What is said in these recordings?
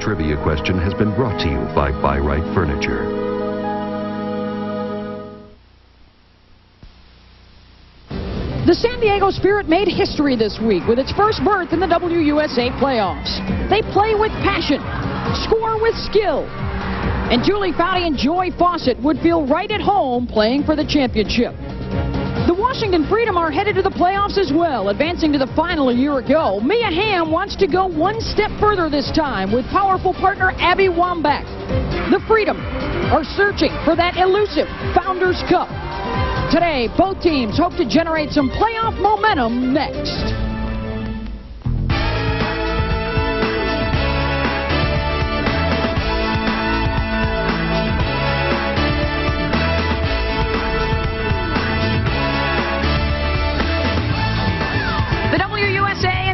trivia question has been brought to you by By-Right Furniture. The San Diego Spirit made history this week with its first berth in the WUSA playoffs. They play with passion, score with skill, and Julie Foudy and Joy Fawcett would feel right at home playing for the championship. The Washington Freedom are headed to the playoffs as well, advancing to the final a year ago. Mia Hamm wants to go one step further this time with powerful partner Abby Wambach. The Freedom are searching for that elusive Founders Cup. Today, both teams hope to generate some playoff momentum next.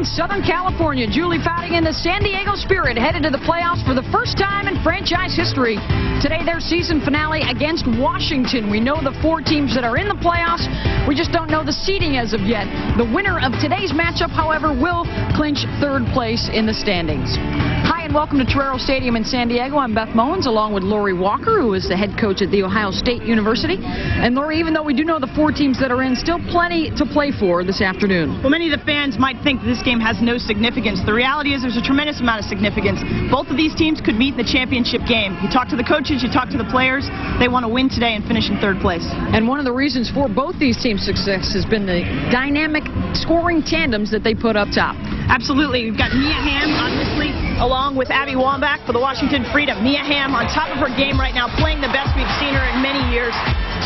Southern California, Julie Foudy and the San Diego Spirit headed to the playoffs for the first time in franchise history. Today, their season finale against Washington. We know the 4 teams that are in the playoffs. We just don't know the seeding as of yet. The winner of today's matchup, however, will clinch 3rd place in the standings. Hi, and welcome to Torero Stadium in San Diego. I'm Beth Mullins, along with Lori Walker, who is the head coach at The Ohio State University. And Lori, even though we do know the 4 teams that are in, still plenty to play for this afternoon. Well, many of the fans might think this game has no significance. The reality is there's a tremendous amount of significance. Both of these teams could meet in the championship game. You talk to the coaches, you talk to the players, they want to win today and finish in 3rd place. And one of the reasons for both these teams' success has been the dynamic scoring tandems that they put up top. Absolutely. We've got Mia Hamm, obviously, along with Abby Wambach for the Washington Freedom. Mia Hamm on top of her game right now, playing the best we've seen her in many years,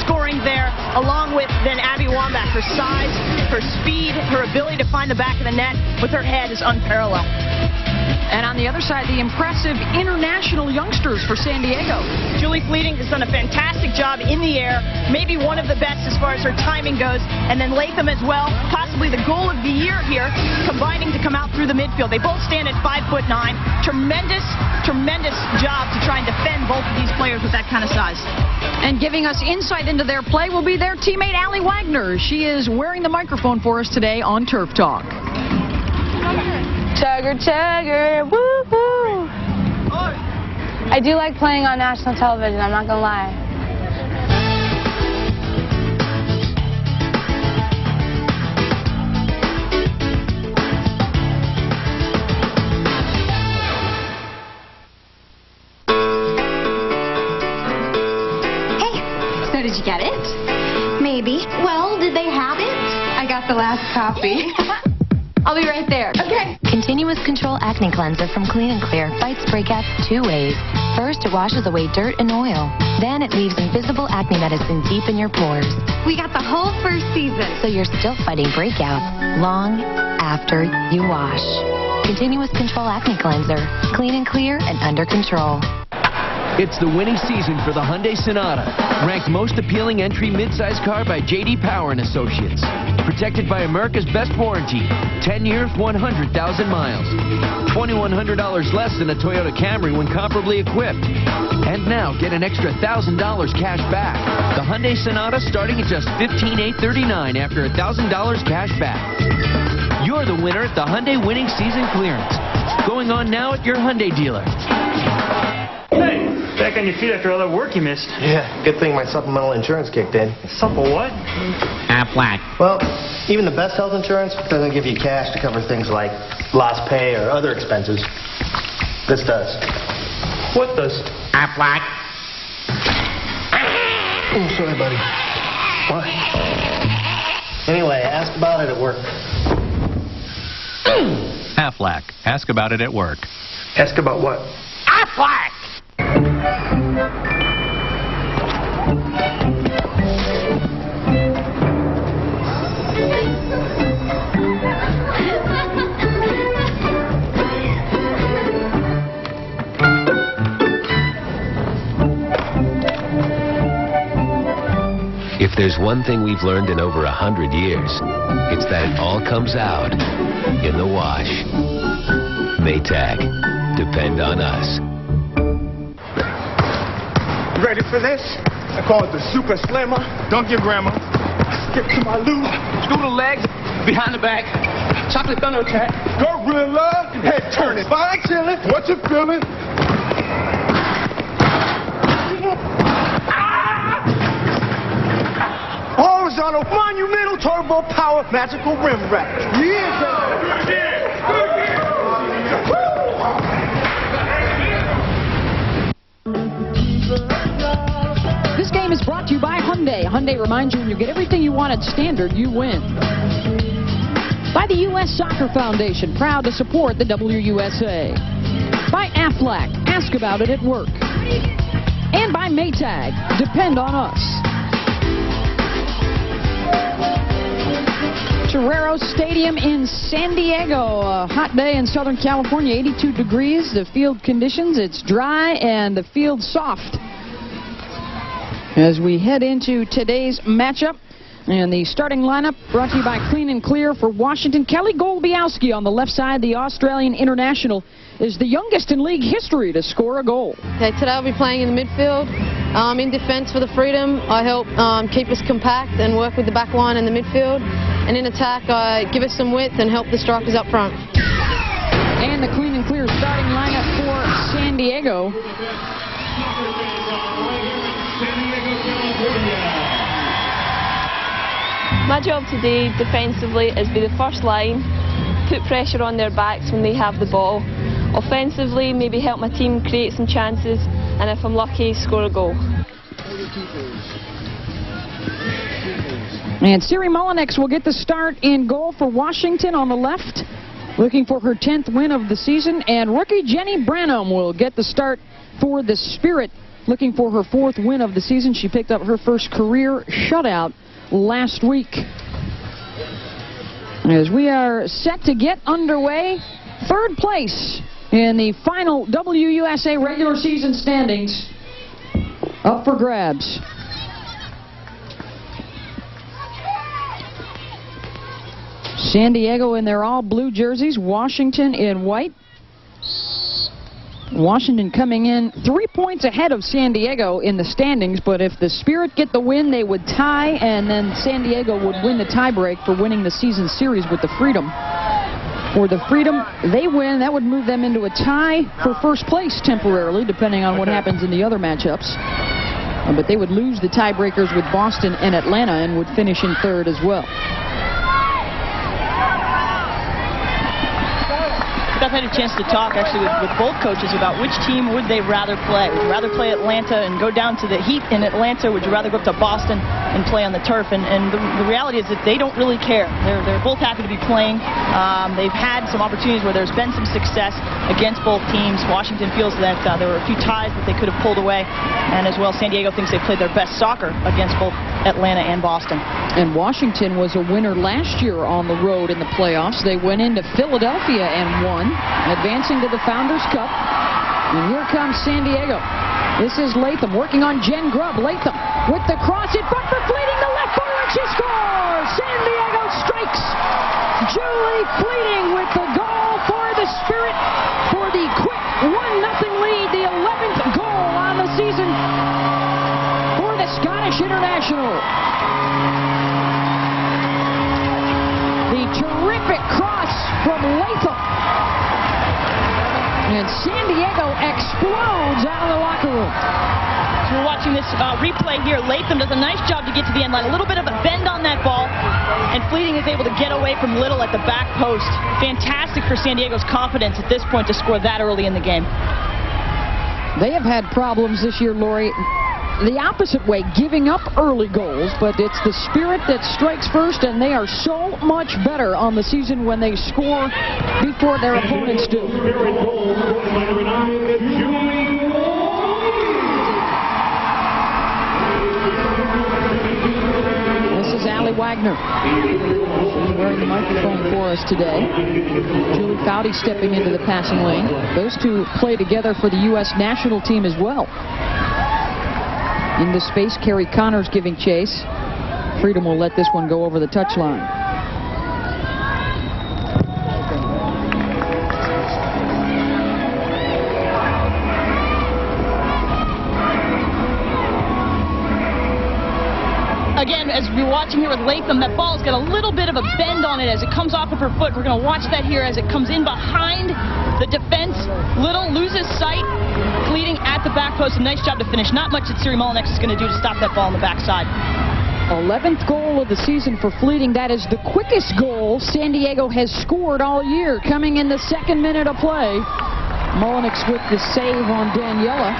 scoring there, along with then Abby Wambach. Her size, her speed, her ability to find the back of the net with her head is unparalleled. And on the other side, the impressive international youngsters for San Diego. Julie Fleeting has done a fantastic job in the air, maybe one of the best as far as her timing goes. And then Latham as well, possibly the goal of the year here, combining to come out through the midfield. They both stand at 5'9". Tremendous job to try and defend both of these players with that kind of size. And giving us insight into their play will be their teammate Allie Wagner. She is wearing the microphone for us today on Turf Talk. Chugger, chugger, woo woo. I do like playing on national television, I'm not gonna lie. Hey, so did you get it? Maybe. Well, did they have it? I got the last copy. I'll be right there. Okay. Continuous Control Acne Cleanser from Clean and Clear fights breakouts 2 ways. First, it washes away dirt and oil. Then it leaves invisible acne medicine deep in your pores. We got the whole first season. So you're still fighting breakouts long after you wash. Continuous Control Acne Cleanser. Clean and clear and under control. It's the winning season for the Hyundai Sonata, ranked most appealing entry midsize car by J.D. Power & Associates. Protected by America's best warranty, 10 years, 100,000 miles. $2,100 less than a Toyota Camry when comparably equipped. And now get an extra $1,000 cash back. The Hyundai Sonata starting at just $15,839 after $1,000 cash back. You're the winner at the Hyundai Winning Season Clearance. Going on now at your Hyundai dealer. Back on your feet after all that work you missed. Yeah, good thing my supplemental insurance kicked in. Supple what? Aflac. Well, even the best health insurance doesn't give you cash to cover things like lost pay or other expenses. This does. What does? Aflac. Oh, sorry, buddy. What? Anyway, ask about it at work. Aflac. Ask about it at work. Ask about what? Aflac! If there's one thing we've learned in over 100 years, it's that it all comes out in the wash. Maytag. Depend on us. Ready for this? I call it the Super Slammer. Dunk your grandma. Skip to my loop. Scooter legs, behind the back. Chocolate thunder attack. Gorilla. Head turning. Fine chillin'. What you feeling? Horizontal, monumental, turbo power, magical rim rack. This game is brought to you by Hyundai. Hyundai reminds you when you get everything you want at Standard, you win. By the U.S. Soccer Foundation, proud to support the WUSA. By Aflac, ask about it at work. And by Maytag, depend on us. Toreros Stadium in San Diego. A hot day in Southern California, 82 degrees. The field conditions, it's dry and the field soft. As we head into today's matchup, and the starting lineup brought to you by Clean and Clear for Washington. Kelly Golbiowski on the left side, the Australian international, is the youngest in league history to score a goal. Okay, today I'll be playing in the midfield. In defense for the Freedom, I help keep us compact and work with the back line and the midfield. And in attack, I give us some width and help the strikers up front. And the Clean and Clear starting lineup for San Diego. My job today, defensively, is be the first line, put pressure on their backs when they have the ball. Offensively, maybe help my team create some chances, and if I'm lucky, score a goal. And Siri Mullinex will get the start in goal for Washington on the left, looking for her 10th win of the season. And rookie Jenny Branham will get the start for the Spirit, looking for her 4th win of the season. She picked up her first career shutout last week. As we are set to get underway, 3rd place in the final WUSA regular season standings up for grabs. San Diego in their all blue jerseys, Washington in white. Washington coming in 3 points ahead of San Diego in the standings, but if the Spirit get the win, they would tie, and then San Diego would win the tiebreak for winning the season series with the Freedom. For the Freedom, they win, that would move them into a tie for first place temporarily, depending on what happens in the other matchups. But they would lose the tiebreakers with Boston and Atlanta and would finish in 3rd as well. I've had a chance to talk actually with both coaches about which team would they rather play. Would you rather play Atlanta and go down to the heat in Atlanta? Would you rather go up to Boston and play on the turf? And the reality is that they don't really care. They're both happy to be playing. They've had some opportunities where there's been some success against both teams. Washington feels that there were a few ties that they could have pulled away. And as well, San Diego thinks they played their best soccer against both Atlanta and Boston. And Washington was a winner last year on the road in the playoffs. They went into Philadelphia and won, advancing to the Founders Cup. And here comes San Diego. This is Latham working on Jen Grubb. Latham with the cross in front for Fleeting, the left forward, she scores! San Diego strikes! Julie Fleeting with the goal for the Spirit for the quick 1-0 lead, the 11th goal on the season for the Scottish International. The terrific cross from Latham. And San Diego explodes out of the locker room. So we're watching this replay here. Latham does a nice job to get to the end line. A little bit of a bend on that ball. And Fleeting is able to get away from Little at the back post. Fantastic for San Diego's confidence at this point to score that early in the game. They have had problems this year, Lori, the opposite way, giving up early goals, but it's the Spirit that strikes first, and they are so much better on the season when they score before their opponents do. This is Allie Wagner. She's wearing the microphone for us today. Julie Foudy stepping into the passing lane. Those two play together for the U.S. national team as well. Into space, Carrie Connors giving chase. Freedom will let this one go over the touchline. Again, as we're watching here with Latham, that ball's got a little bit of a bend on it as it comes off of her foot. We're going to watch that here as it comes in behind the defense. Little loses sight, Fleeting at the back post, a nice job to finish. Not much that Siri Molinex is going to do to stop that ball on the backside. 11th goal of the season for Fleeting. That is the quickest goal San Diego has scored all year, coming in the 2nd minute of play. Molinex with the save on Daniela.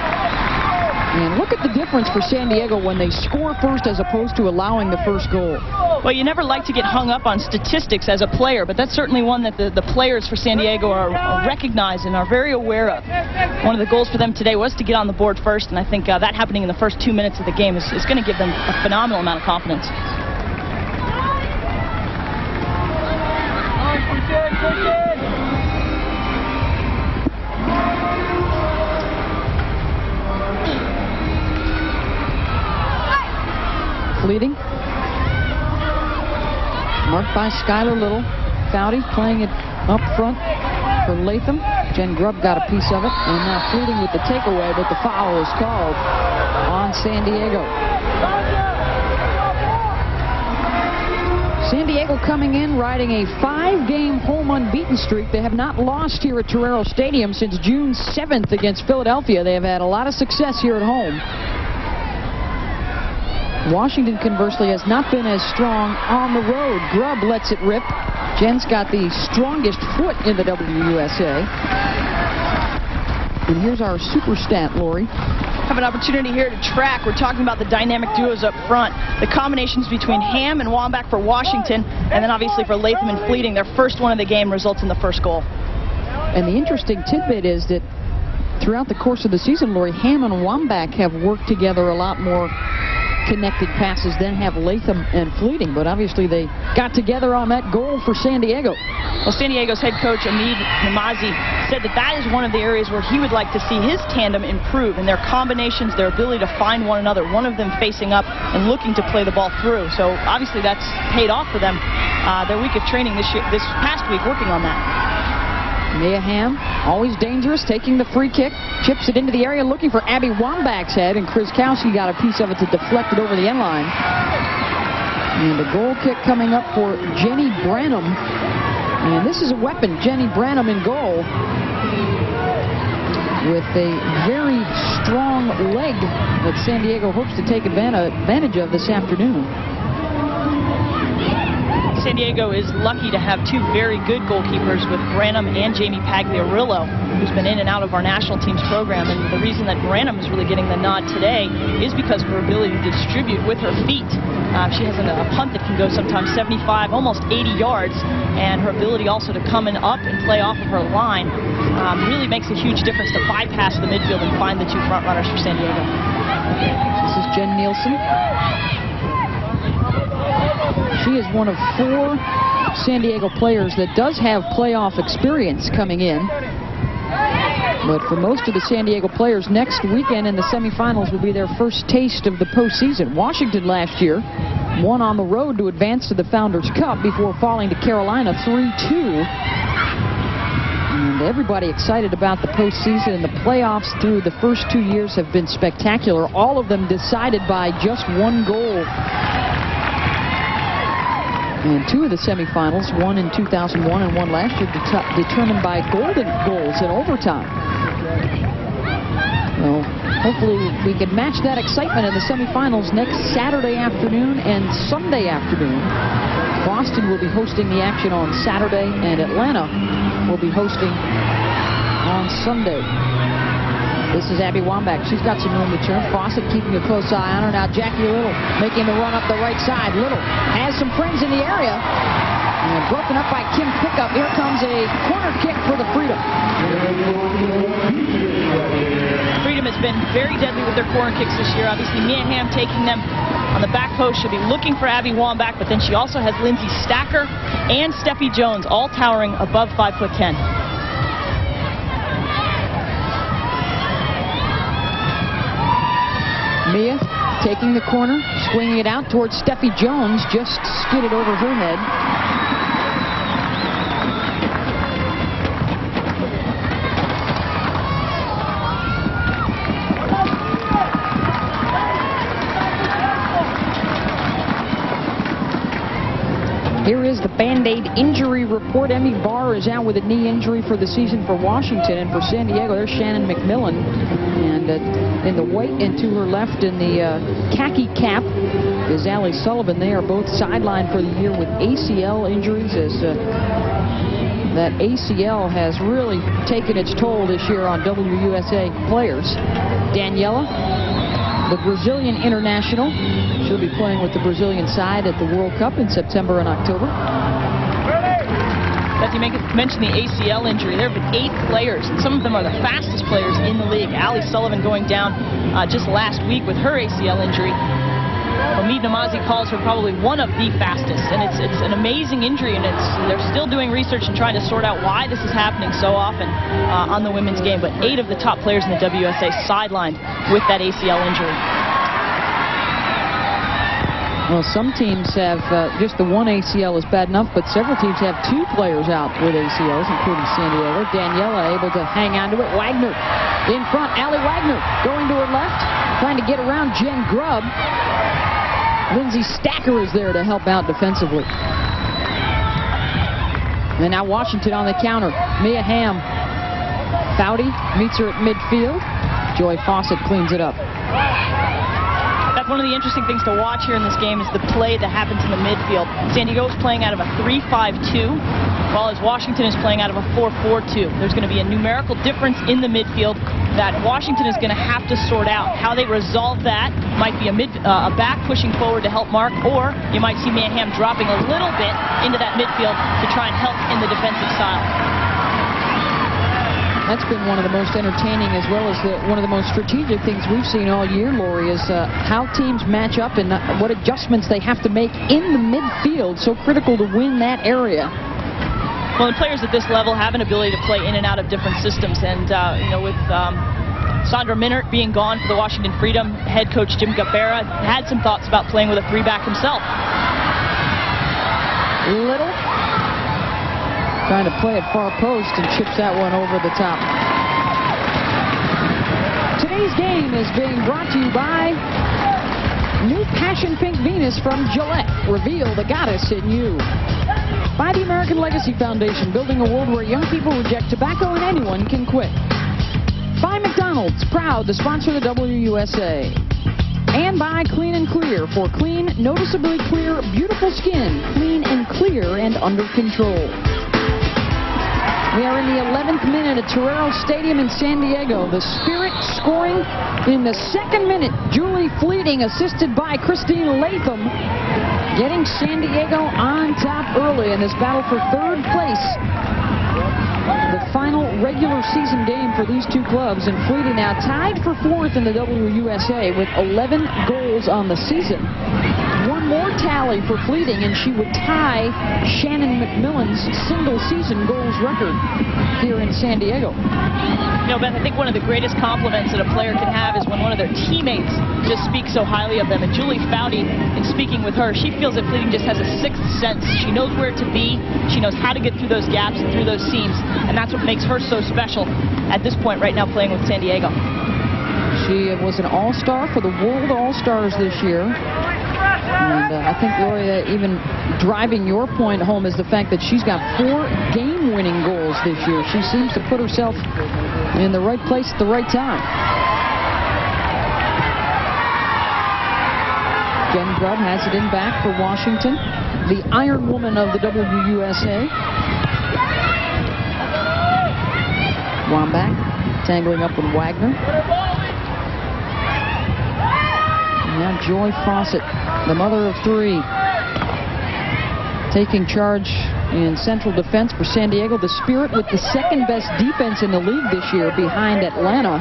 And look at the difference for San Diego when they score first as opposed to allowing the first goal. Well, you never like to get hung up on statistics as a player, but that's certainly one that the players for San Diego are recognized and are very aware of. One of the goals for them today was to get on the board first, and I think that happening in the first 2 minutes of the game is going to give them a phenomenal amount of confidence. Fleeting. Marked by Skylar Little. Foudy playing it up front for Latham. Jen Grubb got a piece of it. And now Fleeting with the takeaway, but the foul is called on San Diego. San Diego coming in, riding a 5-game home unbeaten streak. They have not lost here at Torero Stadium since June 7th against Philadelphia. They have had a lot of success here at home. Washington, conversely, has not been as strong on the road. Grubb lets it rip. Jen's got the strongest foot in the WUSA. And here's our super stat, Lori. Have an opportunity here to track. We're talking about the dynamic duos up front. The combinations between Ham and Wambach for Washington, and then obviously for Latham and Fleeting. Their first one of the game results in the first goal. And the interesting tidbit is that throughout the course of the season, Lori, Ham and Wambach have worked together a lot more connected passes than have Latham and Fleeting, but obviously they got together on that goal for San Diego. Well, San Diego's head coach Hamid Namazi said that is one of the areas where he would like to see his tandem improve, and their combinations, their ability to find one another, one of them facing up and looking to play the ball through. So obviously that's paid off for them. Their week of training this past week working on that. Mia Hamm, always dangerous, taking the free kick, chips it into the area, looking for Abby Wambach's head, and Krzyzkowski got a piece of it to deflect it over the end line. And a goal kick coming up for Jenny Branham. And this is a weapon, Jenny Branham in goal, with a very strong leg that San Diego hopes to take advantage of this afternoon. San Diego is lucky to have two very good goalkeepers with Branham and Jamie Pagliarillo, who's been in and out of our national team's program. And the reason that Branham is really getting the nod today is because of her ability to distribute with her feet. She has a punt that can go sometimes 75, almost 80 yards, and her ability also to come in up and play off of her line really makes a huge difference to bypass the midfield and find the two front runners for San Diego. This is Jen Nielsen. She is one of 4 San Diego players that does have playoff experience coming in. But for most of the San Diego players, next weekend in the semifinals will be their first taste of the postseason. Washington last year won on the road to advance to the Founders Cup before falling to Carolina 3-2. And everybody excited about the postseason, and the playoffs through the first 2 years have been spectacular. All of them decided by just 1 goal. And 2 of the semifinals, one in 2001 and one last year, determined by golden goals in overtime. Well, hopefully we can match that excitement in the semifinals next Saturday afternoon and Sunday afternoon. Boston will be hosting the action on Saturday, and Atlanta will be hosting on Sunday. This is Abby Wambach. She's got some room to turn. Fawcett keeping a close eye on her. Now Jackie Little making the run up the right side. Little has some friends in the area. And broken up by Kim Pickup. Here comes a corner kick for the Freedom. Freedom has been very deadly with their corner kicks this year. Obviously, Mia Hamm taking them on the back post. She'll be looking for Abby Wambach, but then she also has Lindsay Stacker and Steffi Jones, all towering above 5'10". Mia taking the corner, swinging it out towards Steffi Jones, just skidded over her head. Here is the the Band-Aid injury report. Emmy Barr is out with a knee injury for the season for Washington. And for San Diego, there's Shannon McMillan. And in the white and to her left in the khaki cap is Allie Sullivan. They are both sidelined for the year with ACL injuries, as that ACL has really taken its toll this year on WUSA players. Daniela, the Brazilian international, she'll be playing with the Brazilian side at the World Cup in September and October. Beth, you mentioned the ACL injury. There have been 8 players, and some of them are the fastest players in the league. Allie Sullivan going down just last week with her ACL injury. Omid Namazi calls her probably one of the fastest, and it's an amazing injury, and they're still doing research and trying to sort out why this is happening so often on the women's game. But 8 of the top players in the WUSA sidelined with that ACL injury. Well, some teams have just the one ACL is bad enough, but several teams have 2 players out with ACLs, including San Diego. Daniela able to hang on to it. Wagner in front. Allie Wagner going to her left, trying to get around Jen Grubb. Lindsay Stacker is there to help out defensively. And now Washington on the counter. Mia Hamm. Foudy meets her at midfield. Joy Fawcett cleans it up. One of the interesting things to watch here in this game is the play that happens in the midfield. San Diego is playing out of a 3-5-2, while as Washington is playing out of a 4-4-2. There's going to be a numerical difference in the midfield that Washington is going to have to sort out. How they resolve that might be a back pushing forward to help mark, or you might see Mia Hamm dropping a little bit into that midfield to try and help in the defensive style. That's been one of the most entertaining, as well as one of the most strategic things we've seen all year, Lori, is how teams match up and what adjustments they have to make in the midfield. So critical to win that area. Well, and players at this level have an ability to play in and out of different systems. And, you know, with Sandra Minert being gone for the Washington Freedom, head coach Jim Gabbera had some thoughts about playing with a 3-back himself. Little. Trying to play it far post and chips that one over the top. Today's game is being brought to you by new Passion Pink Venus from Gillette. Reveal the goddess in you. By the American Legacy Foundation, building a world where young people reject tobacco and anyone can quit. By McDonald's, proud to sponsor the WUSA. And by Clean and Clear, for clean, noticeably clear, beautiful skin. Clean and clear and under control. We are in the 11th minute at Torero Stadium in San Diego. The Spirit scoring in the 2nd minute. Julie Fleeting, assisted by Christine Latham, getting San Diego on top early in this battle for 3rd place. The final regular season game for these 2 clubs, and Fleeting now tied for 4th in the WUSA with 11 goals on the season. One more tally for Fleeting, and she would tie Shannon McMillan's single-season goals record here in San Diego. You know, Beth, I think one of the greatest compliments that a player can have is when one of their teammates just speaks so highly of them. And Julie Foudy, in speaking with her, she feels that Fleeting just has a 6th sense. She knows where to be. She knows how to get through those gaps and through those seams. And that's what makes her so special at this point right now playing with San Diego. She was an all-star for the World All-Stars this year. And I think, Lori, that even driving your point home is the fact that she's got 4 game-winning goals this year. She seems to put herself in the right place at the right time. Jen Grubb has it in back for Washington, the Iron Woman of the WUSA. Wambach tangling up with Wagner. Now Joy Fawcett, the mother of 3, taking charge in central defense for San Diego. The Spirit with the 2nd best defense in the league this year, behind Atlanta.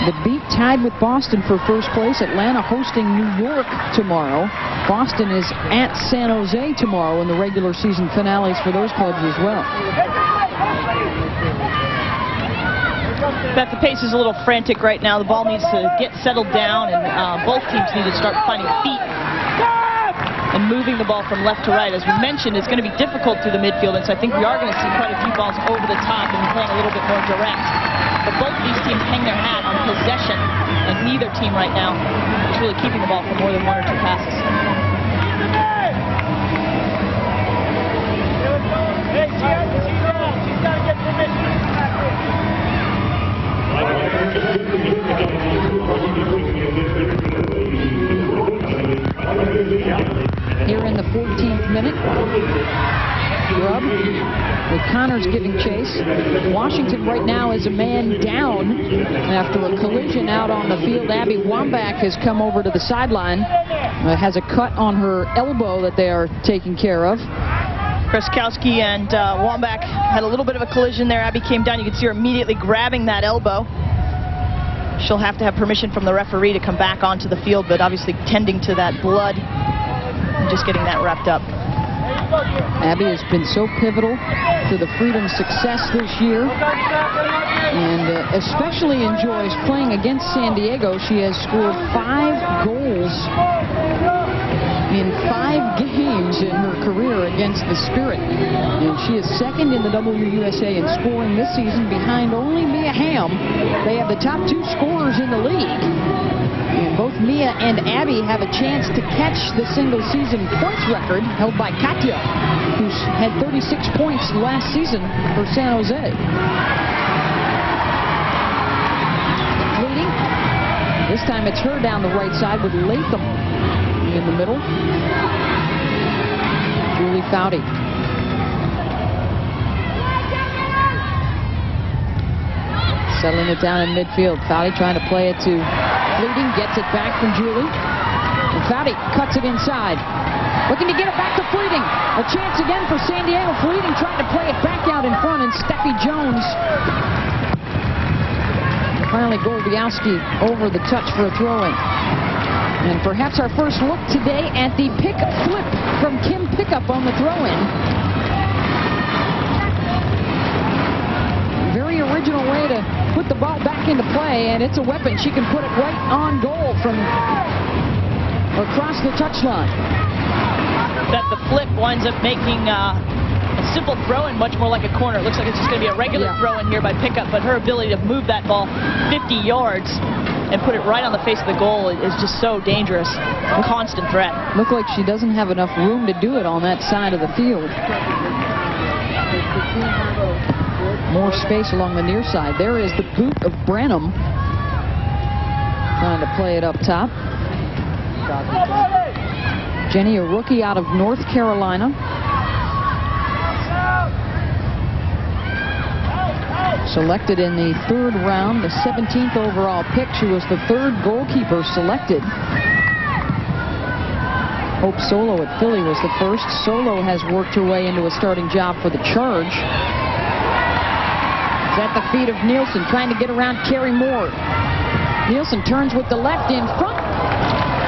The Beat tied with Boston for 1st place. Atlanta hosting New York tomorrow. Boston is at San Jose tomorrow in the regular season finales for those clubs as well. Beth, the pace is a little frantic right now. The ball needs to get settled down, and both teams need to start finding feet. and moving the ball from left to right. As we mentioned, it's going to be difficult through the midfield, and so I think we are going to see quite a few balls over the top and playing a little bit more direct. But both of these teams hang their hat on possession, and neither team right now is really keeping the ball for more than 1 or 2 passes. Hey, she's got to get permission. Here in the 14th minute, Grubb with Connors giving chase. Washington right now is a man down after a collision out on the field. Abby Wambach has come over to the sideline. Has a cut on her elbow that they are taking care of. Kreskowski and Wambach had a little bit of a collision there. Abby came down. You can see her immediately grabbing that elbow. She'll have to have permission from the referee to come back onto the field, but obviously tending to that blood and just getting that wrapped up. Abby has been so pivotal to the Freedom success this year, and especially enjoys playing against San Diego. She has scored 5 goals in 5 games in her career against the Spirit, and she is second in the WUSA in scoring this season behind only Mia Hamm. They have the top 2 scorers in the league, and both Mia and Abby have a chance to catch the single season points record held by Katya, who's had 36 points last season for San Jose. Leading, this time it's her down the right side with Latham in the middle. Julie Foudy. Settling it down in midfield. Foudy trying to play it to Fleeting. Gets it back from Julie. And Foudy cuts it inside. Looking to get it back to Fleeting. A chance again for San Diego. Fleeting trying to play it back out in front, and Steffi Jones. Finally, Golbiowski over the touch for a throw-in. And perhaps our first look today at the pick flip from Kim Pickup on the throw-in. Very original way to put the ball back into play, and it's a weapon. She can put it right on goal from across the touchline. That the flip winds up making a simple throw-in much more like a corner. It looks like it's just going to be a regular throw-in here by Pickup, but her ability to move that ball 50 yards and put it right on the face of the goal is just so dangerous. A constant threat. Look like she doesn't have enough room to do it on that side of the field. More space along the near side. There is the boot of Branham. Trying to play it up top. Jenny, a rookie out of North Carolina. Selected in the 3rd round, the 17th overall pick. She was the 3rd goalkeeper selected. Hope Solo at Philly was the 1st. Solo has worked her way into a starting job for the Charge. It's at the feet of Nielsen, trying to get around Carrie Moore. Nielsen turns with the left in front.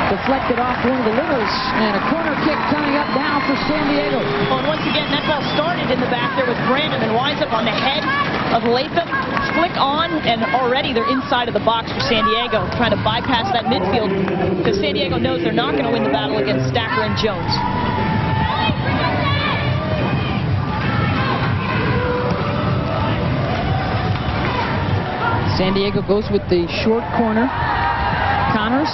Deflected off one of the Littles, and a corner kick coming up now for San Diego. Well, and once again, that ball started in the back there with Brandon and winds up on the head of Latham. Flick on, and already they're inside of the box for San Diego, trying to bypass that midfield, because San Diego knows they're not going to win the battle against Stacker and Jones. San Diego goes with the short corner. Connors.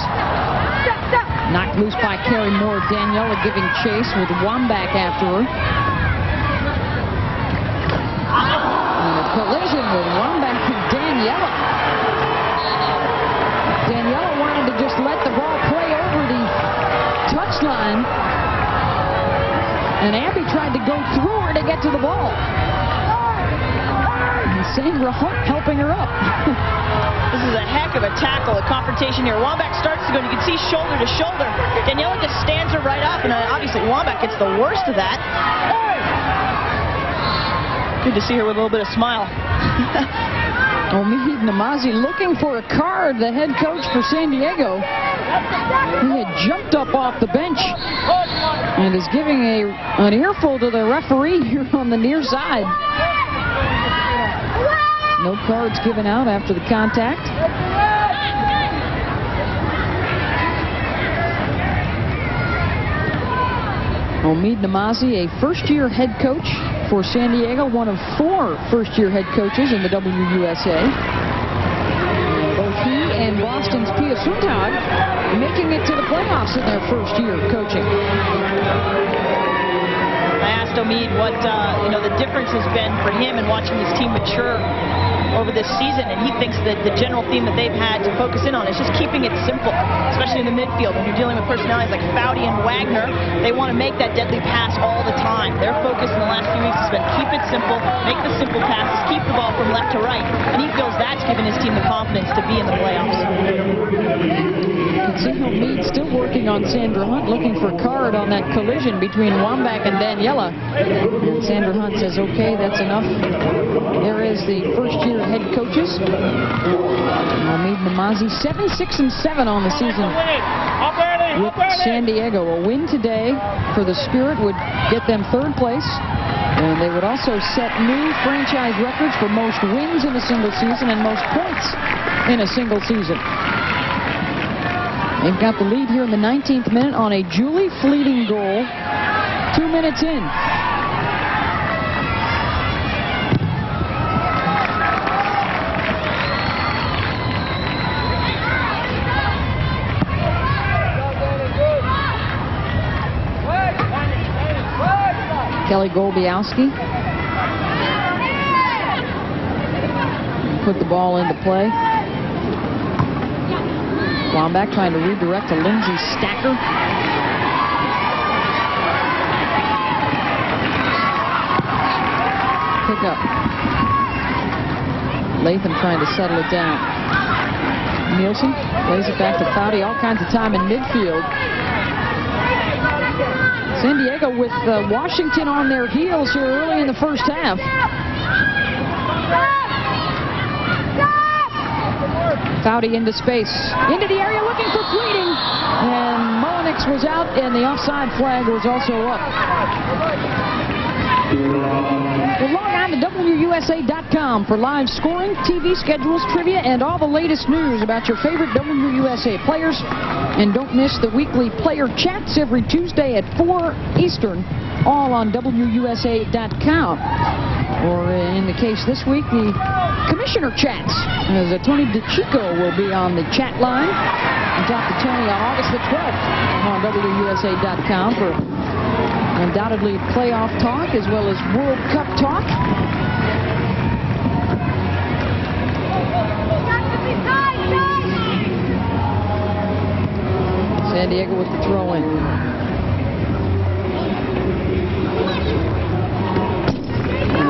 Knocked loose by Carrie Moore. Daniela giving chase with Wambach after her. And a collision with Wambach and Daniela. Daniela wanted to just let the ball play over the touchline. And Abby tried to go through her to get to the ball. And Sandra Hunt helping her up. This is a heck of a tackle, a confrontation here. Wambach starts to go, and you can see shoulder to shoulder. Daniela just stands her right up, and obviously Wambach gets the worst of that. Good to see her with a little bit of smile. Omid Namazi looking for a card, the head coach for San Diego. He had jumped up off the bench and is giving an earful to the referee here on the near side. No cards given out after the contact. Omid Namazi, a first-year head coach for San Diego, one of 4 first-year head coaches in the WUSA. Both he and Boston's Pia Sundhag making it to the playoffs in their first year coaching. I asked Omid what the difference has been for him in watching this team mature over this season, and he thinks that the general theme that they've had to focus in on is just keeping it simple, especially in the midfield. When you're dealing with personalities like Foudy and Wagner, they want to make that deadly pass all the time. Their focus in the last few weeks has been keep it simple, make the simple passes, keep the ball from left to right, and he feels that's given his team the confidence to be in the playoffs. You can see Omid still working on Sandra Hunt, looking for a card on that collision between Wambach and Daniela. And Sandra Hunt says, okay, that's enough. There is the first-year head coaches. Omid Namazi, 7-6-7 on the season with San Diego. A win today for the Spirit would get them 3rd place. And they would also set new franchise records for most wins in a single season and most points in a single season. They've got the lead here in the 19th minute on a Julie Fleeting goal. 2 minutes in. Kelly Golbiowski put the ball into play. Wambach trying to redirect to Lindsay Stacker. Pick up. Latham trying to settle it down. Nielsen plays it back to Foudy. All kinds of time in midfield. San Diego with Washington on their heels here early in the first half. Foudy into space, into the area looking for Fleeting, and Mullenix was out, and the offside flag was also up. Well, log on to WUSA.com for live scoring, TV schedules, trivia, and all the latest news about your favorite WUSA players. And don't miss the weekly player chats every Tuesday at 4 Eastern, all on WUSA.com. Or in the case this week, the commissioner chats, as Tony DeChico will be on the chat line. And talk to Tony on August the 12th on WUSA.com for undoubtedly playoff talk as well as World Cup talk. San Diego with the throw-in.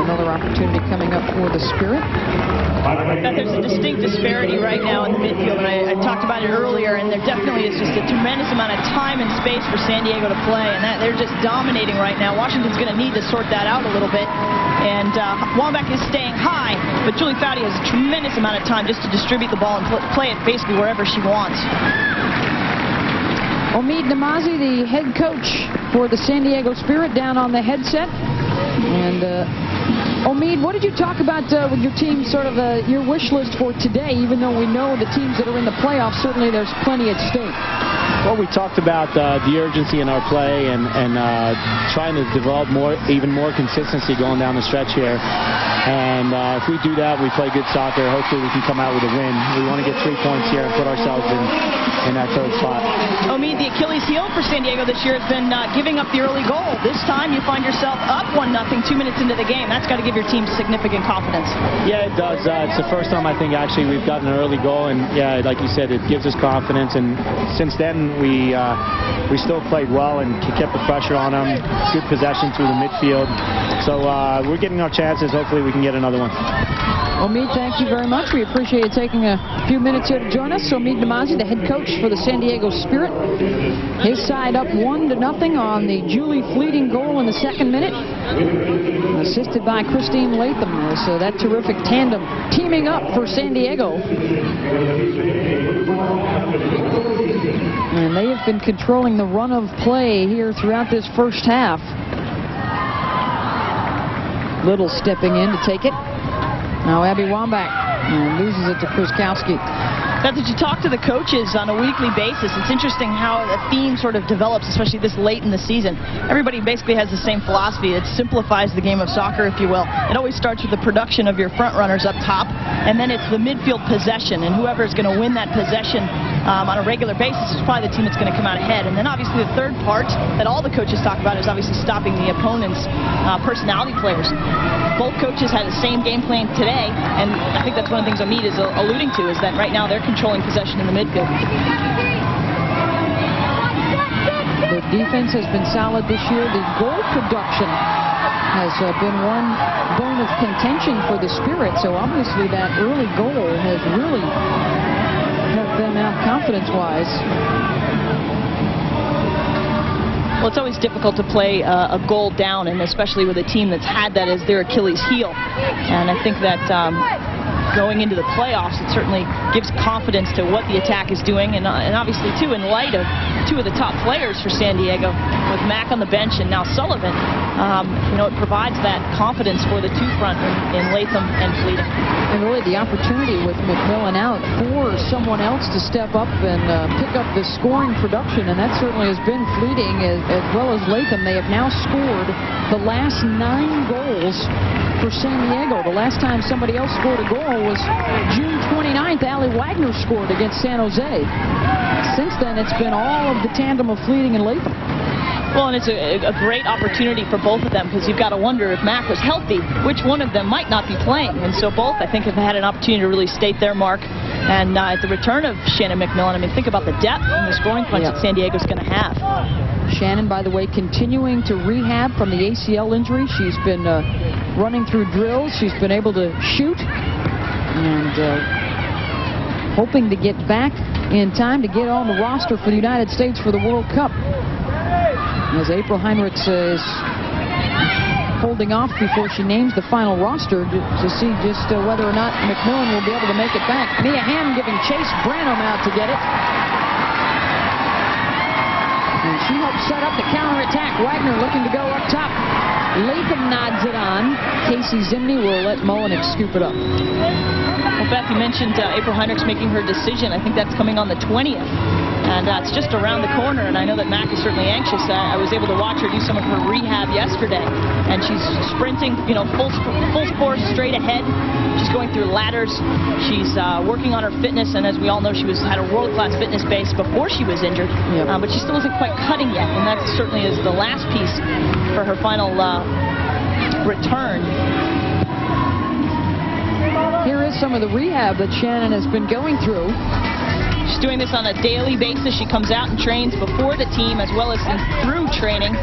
Another opportunity coming up for the Spirit. There's a distinct disparity right now in the midfield, and I talked about it earlier, and there definitely is just a tremendous amount of time and space for San Diego to play, and that they're just dominating right now. Washington's going to need to sort that out a little bit, and Wambach is staying high, but Julie Foudy has a tremendous amount of time just to distribute the ball and play it basically wherever she wants. Omid Namazi, the head coach for the San Diego Spirit, down on the headset. And Omid, what did you talk about with your team, sort of your wish list for today, even though we know the teams that are in the playoffs, certainly there's plenty at stake? Well, we talked about the urgency in our play and trying to develop even more consistency going down the stretch here. And if we do that, we play good soccer, hopefully we can come out with a win. We want to get 3 points here and put ourselves in that 3rd spot. Omid, the Achilles heel for San Diego this year has been giving up the early goal. This time you find yourself up 1-0 2 minutes into the game. That's got to give your team significant confidence. Yeah, it does. It's the first time I think actually we've gotten an early goal, and yeah, like you said, it gives us confidence. And since then we still played well and kept the pressure on them. Good possession through the midfield. So we're getting our chances. Hopefully we can get another one. Omid, thank you very much. We appreciate you taking a few minutes here to join us. Omid Namazi, the head coach for the San Diego Spirit. His side up 1-0 on the Julie Fleeting goal in the 2nd minute. Assisted by Christine Latham. So that terrific tandem teaming up for San Diego. And they have been controlling the run of play here throughout this first half. Little stepping in to take it. Now Abby Wambach loses it to Pruskowski. Beth, did you talk to the coaches on a weekly basis? It's interesting how the theme sort of develops, especially this late in the season. Everybody basically has the same philosophy. It simplifies the game of soccer, if you will. It always starts with the production of your front runners up top, and then it's the midfield possession, and whoever is going to win that possession on a regular basis is probably the team that's going to come out ahead. And then obviously the third part that all the coaches talk about is obviously stopping the opponent's personality players. Both coaches had the same game plan today, and I think that's one of the things Omid is alluding to, is that right now they're controlling possession in the midfield. The defense has been solid this year. The goal production has been one bone of contention for the Spirit, so obviously that early goal has really helped them out confidence-wise. Well, it's always difficult to play a goal down, and especially with a team that's had that as their Achilles heel. And I think that going into the playoffs, it certainly gives confidence to what the attack is doing, and obviously, too, in light of two of the top players for San Diego, with Mack on the bench and now Sullivan, you know, it provides that confidence for the two front in Latham and Fleeting. And really the opportunity with McMillan out for someone else to step up and pick up the scoring production, and that certainly has been Fleeting as well as Latham. They have now scored the last 9 goals for San Diego. The last time somebody else scored a goal was June 29th. Allie Wagner scored against San Jose. Since then, it's been all of the tandem of Fleeting and Latham. Well, and it's a great opportunity for both of them, because you've got to wonder if Mack was healthy, which one of them might not be playing. And so both, I think, have had an opportunity to really state their mark. And at the return of Shannon McMillan, I mean, think about the depth and the scoring punch that San Diego's going to have. Shannon, by the way, continuing to rehab from the ACL injury. She's been running through drills. She's been able to shoot and hoping to get back in time to get on the roster for the United States for the World Cup. As April Heinrichs is holding off before she names the final roster to see just whether or not McMillan will be able to make it back. Mia Hamm giving Chase Branham out to get it. And she helps set up the counterattack. Wagner looking to go up top. Latham nods it on. Casey Zimney will let Mullenix scoop it up. Well, Beth, you mentioned April Heinrichs making her decision. I think that's coming on the 20th. And it's just around the corner, and I know that Mack is certainly anxious. I was able to watch her do some of her rehab yesterday, and she's sprinting, you know, full force straight ahead. She's going through ladders. She's working on her fitness, and as we all know, she had a world-class fitness base before she was injured. But she still isn't quite cutting yet, and that certainly is the last piece for her final return. Here is some of the rehab that Shannon has been going through. She's doing this on a daily basis. She comes out and trains before the team as well as through training.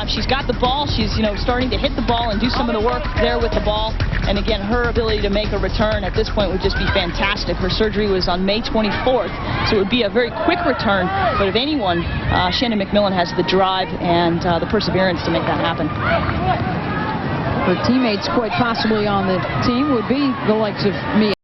She's got the ball. She's, you know, starting to hit the ball and do some of the work there with the ball. And again, her ability to make a return at this point would just be fantastic. Her surgery was on May 24th, so it would be a very quick return. But if anyone, Shannon McMillan has the drive and the perseverance to make that happen. Her teammates, quite possibly on the team, would be the likes of Mia